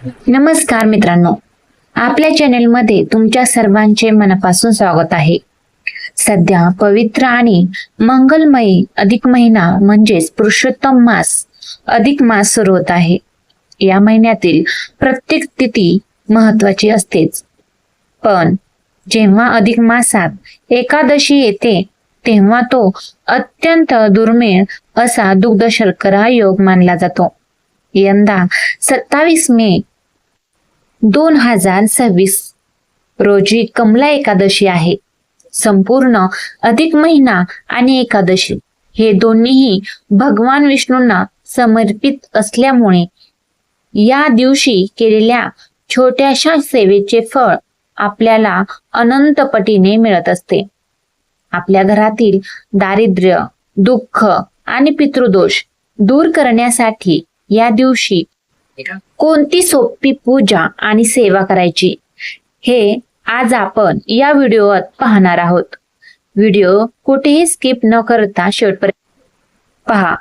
नमस्कार मित्रांनो, आपल्या चॅनेलमध्ये तुमच्या सर्वांचे मनापासून स्वागत आहे. सध्या पवित्र आणि मंगलमयी अधिक महिना म्हणजेच पुरुषोत्तम मास अधिक मास सुरू होत आहे. या महिन्यातील प्रत्येक तिथी महत्वाची असतेच, पण जेव्हा अधिक मासात एकादशी येते तेव्हा तो अत्यंत दुर्मिळ असा दुग्ध शर्करा योग मानला जातो. यंदा 27 मे 2026 रोजी कमला एकादशी आहे. संपूर्ण अधिक महिना आणि एकादशी हे दोन्हीही भगवान विष्णूंना समर्पित असल्यामुळे या दिवशी केलेल्या छोट्याशा सेवेचे फळ आपल्याला अनंत पटीने मिळत असते. आपल्या घरातील दारिद्र्य, दुःख आणि पितृदोष दूर करण्यासाठी या दिवशी कोणती सोपी पूजा आणि सेवा करायची हे आज आपण या व्हिडिओत पाहणार आहोत. व्हिडिओ कुठेही स्किप न करता शेवटपर्यंत पहा.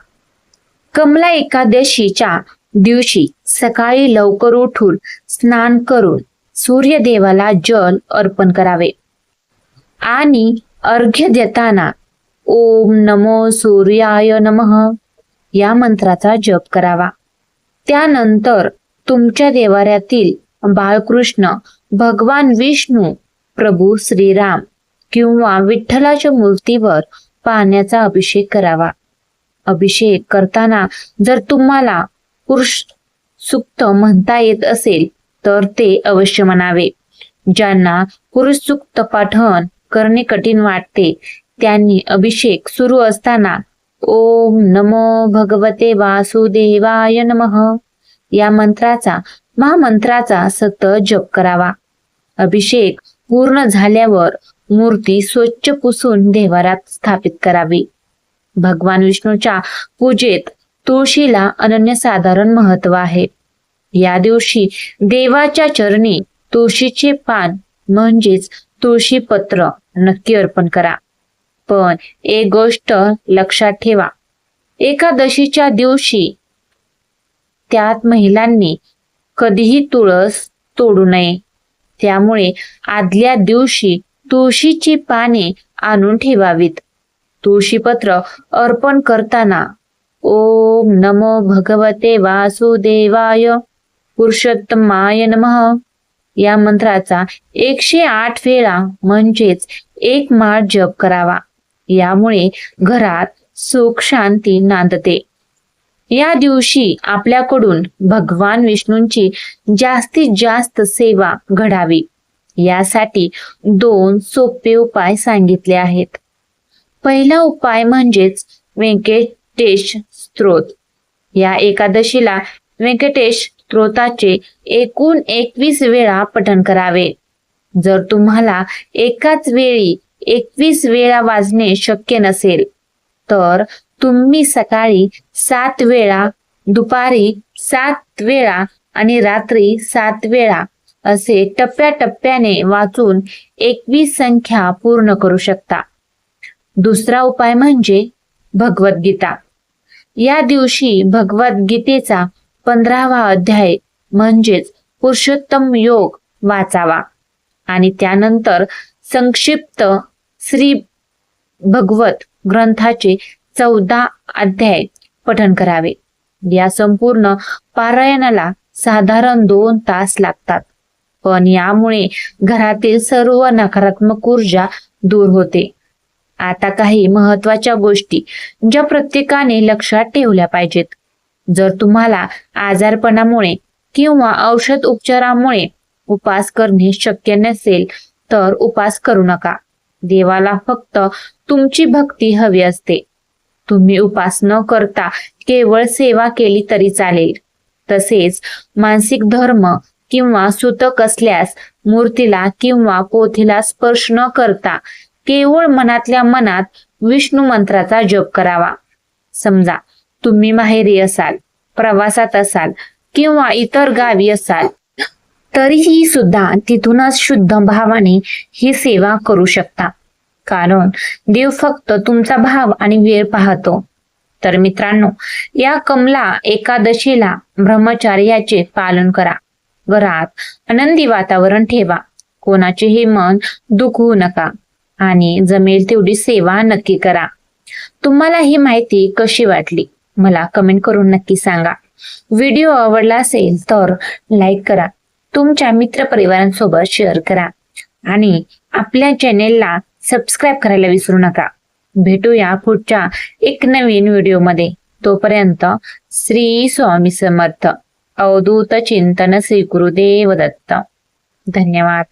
कमला एकादशीच्या दिवशी सकाळी लवकर उठून स्नान करून सूर्यदेवाला जल अर्पण करावे आणि अर्घ्य देताना ओम नमो सूर्याय नमः या मंत्राचा जप करावा. त्यानंतर तुमच्या देवाऱ्यातील बाळकृष्ण, भगवान विष्णू, प्रभू श्रीराम किंवा विठ्ठलाच्या मूर्तीवर पाण्याचा अभिषेक करावा. अभिषेक करताना जर तुम्हाला पुरुष सूक्त म्हणता येत असेल तर ते अवश्य म्हणावे. ज्यांना पुरुष सूक्त पाठन करणे कठीण वाटते त्यांनी अभिषेक सुरू असताना ओम नमो भगवते वासुदेवाय नमः या मंत्राचा महामंत्राचा सतत जप करावा. अभिषेक पूर्ण झाल्यावर मूर्ती स्वच्छ पुसून देवारात स्थापित करावी. भगवान विष्णूच्या पूजेत तुळशीला अनन्यसाधारण महत्व आहे. या दिवशी देवाच्या चरणी तुळशीचे पान म्हणजेच तुळशी पत्र नक्की अर्पण करा. पण एक गोष्ट लक्षात ठेवा, एकादशीच्या दिवशी त्यात महिलांनी कधीही तुळस तोडू नये. त्यामुळे आदल्या दिवशी तुळशीची पाने आणून ठेवावीत. तुळशीपत्र अर्पण करताना ओम नमो भगवते वासुदेवाय पुरुषोत्तमाय नमः या मंत्राचा 108 वेळा म्हणजेच एक माळ जप करावा. यामुळे घरात सुख शांती नांदते. या दिवशी आपल्याकडून भगवान विष्णूंची जास्तीत जास्त सेवा घडावी यासाठी 2 सोपे उपाय सांगितले आहेत. पहिला उपाय म्हणजेच व्यंकटेश स्तोत्र. या एकादशीला व्यंकटेश स्तोत्राचे एकूण 21 वेळा पठण करावे. जर तुम्हाला एकाच वेळी 21 वेळा वाचणे शक्य नसेल तर तुम्ही सकाळी 7 वेळा, दुपारी 7 वेळा आणि रात्री 7 वेळा असे टप्प्याटप्प्याने वाचून 21 संख्या पूर्ण करू शकता. दुसरा उपाय म्हणजे भगवद्गीता. या दिवशी भगवद्गीतेचा 15वा अध्याय म्हणजेच पुरुषोत्तम योग वाचावा आणि त्यानंतर संक्षिप्त श्री भगवत ग्रंथाचे 14 अध्याय पठण करावे. या संपूर्ण पारायणाला साधारण 2 तास लागतात, पण यामुळे घरातील सर्व नकारात्मक ऊर्जा दूर होते. आता काही महत्वाच्या गोष्टी ज्या प्रत्येकाने लक्षात ठेवल्या पाहिजेत. जर तुम्हाला आजारपणामुळे किंवा औषध उपचारामुळे उपास करणे शक्य नसेल तर उपास करू नका. देवाला फक्त तुमची भक्ती हवी असते. तुम्ही उपास न करता केवळ सेवा केली तरी चालेल. तसेच मानसिक धर्म किंवा सूतक असल्यास मूर्तीला किंवा पोथीला स्पर्श न करता केवळ मनातल्या मनात विष्णू मंत्राचा जप करावा. समजा तुम्ही माहेरी असाल, प्रवासात असाल किंवा इतर गावी असाल तरीही सुद्धा तिथूनच शुद्ध भावाने ही सेवा करू शकता, कारण देव फक्त तुमचा भाव आणि वेळ पाहतो. तर मित्रांनो, या कमला एकादशीला ब्रह्मचर्याचे पालन करा. घरात आनंदी वातावरण ठेवा, कोणाचेही मन दुखवू नका आणि जमेल तेवढी सेवा नक्की करा. तुम्हाला ही माहिती कशी वाटली मला कमेंट करून नक्की सांगा. व्हिडिओ आवडला असेल तर लाईक करा, तुमच्या मित्रपरिवारांसोबत शेअर करा आणि आपल्या चॅनेलला सबस्क्राईब करायला विसरू नका. भेटूया पुढच्या एक नवीन व्हिडिओमध्ये. तोपर्यंत श्री स्वामी समर्थ. अवधूत चिंतन श्री गुरुदेव दत्त. धन्यवाद.